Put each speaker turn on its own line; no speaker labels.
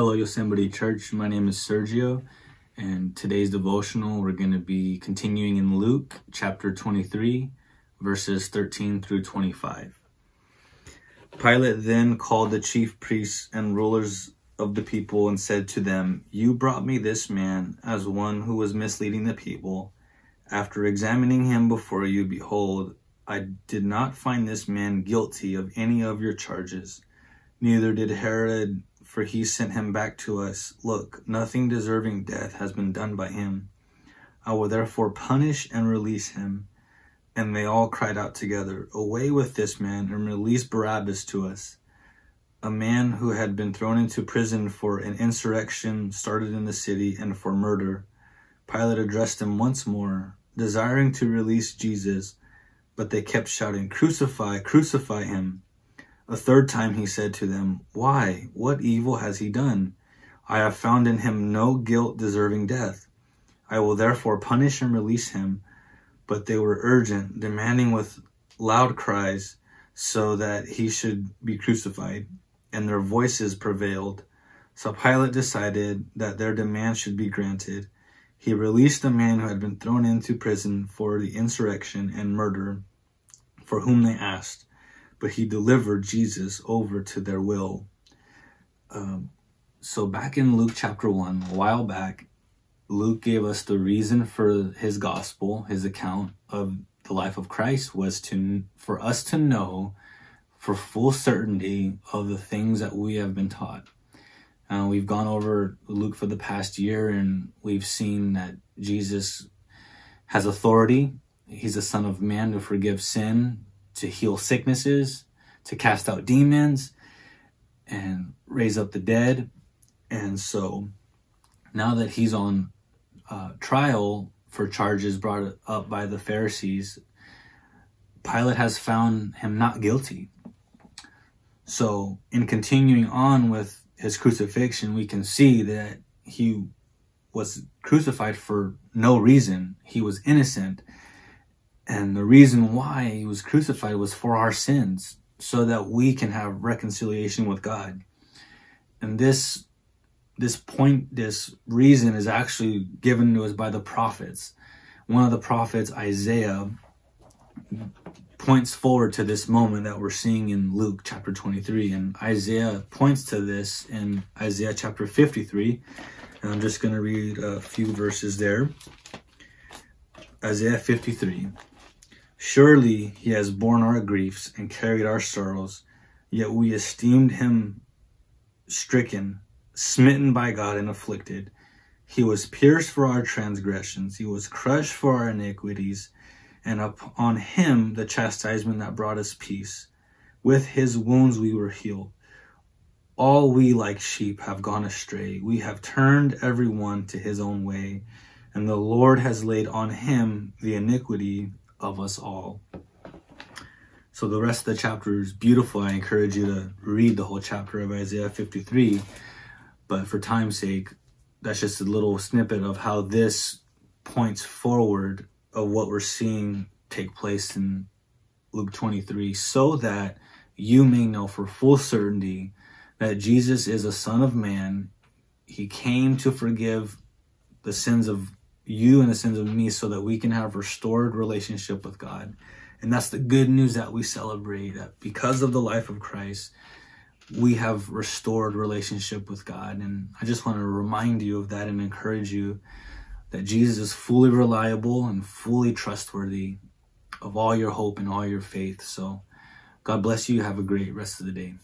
Hello, Yosemite Church. My name is Sergio, and today's devotional, we're going to be continuing in Luke chapter 23, verses 13 through 25. Pilate then called the chief priests and rulers of the people and said to them, "You brought me this man as one who was misleading the people. After examining him before you, behold, I did not find this man guilty of any of your charges. Neither did Herod, for he sent him back to us. Look, nothing deserving death has been done by him. I will therefore punish and release him." And they all cried out together, "Away with this man, and release Barabbas to us." A man who had been thrown into prison for an insurrection started in the city and for murder. Pilate addressed him once more, desiring to release Jesus, but they kept shouting, "Crucify, crucify him." A third time he said to them, "Why? What evil has he done? I have found in him no guilt deserving death. I will therefore punish and release him." But they were urgent, demanding with loud cries so that he should be crucified, and their voices prevailed. So Pilate decided that their demand should be granted. He released the man who had been thrown into prison for the insurrection and murder, for whom they asked. But he delivered Jesus over to their will. So back in Luke chapter 1, a while back, Luke gave us the reason for his gospel, his account of the life of Christ, was for us to know for full certainty of the things that we have been taught. We've gone over Luke for the past year, and we've seen that Jesus has authority. He's the Son of Man to forgive sin, to heal sicknesses, to cast out demons, and raise up the dead. And so now that he's on trial for charges brought up by the Pharisees, Pilate has found him not guilty. So in continuing on with his crucifixion, we can see that he was crucified for no reason. He was innocent. And the reason why he was crucified was for our sins, so that we can have reconciliation with God. And this reason is actually given to us by the prophets. One of the prophets, Isaiah, points forward to this moment that we're seeing in Luke chapter 23. And Isaiah points to this in Isaiah chapter 53. And I'm just going to read a few verses there. Isaiah 53. "Surely he has borne our griefs and carried our sorrows, yet we esteemed him stricken, smitten by God and afflicted. He was pierced for our transgressions, he was crushed for our iniquities, and upon him the chastisement that brought us peace. With his wounds we were healed. All we like sheep have gone astray. We have turned every one to his own way, and the Lord has laid on him the iniquity of us all." So the rest of the chapter is beautiful. I encourage you to read the whole chapter of Isaiah 53. But for time's sake, that's just a little snippet of how this points forward of what we're seeing take place in Luke 23, so that you may know for full certainty that Jesus is a Son of Man. He came to forgive the sins of you and the sins of me, so that we can have restored relationship with God. And that's the good news that we celebrate, that because of the life of Christ, we have restored relationship with God. And I just want to remind you of that and encourage you that Jesus is fully reliable and fully trustworthy of all your hope and all your faith. So God bless you. Have a great rest of the day.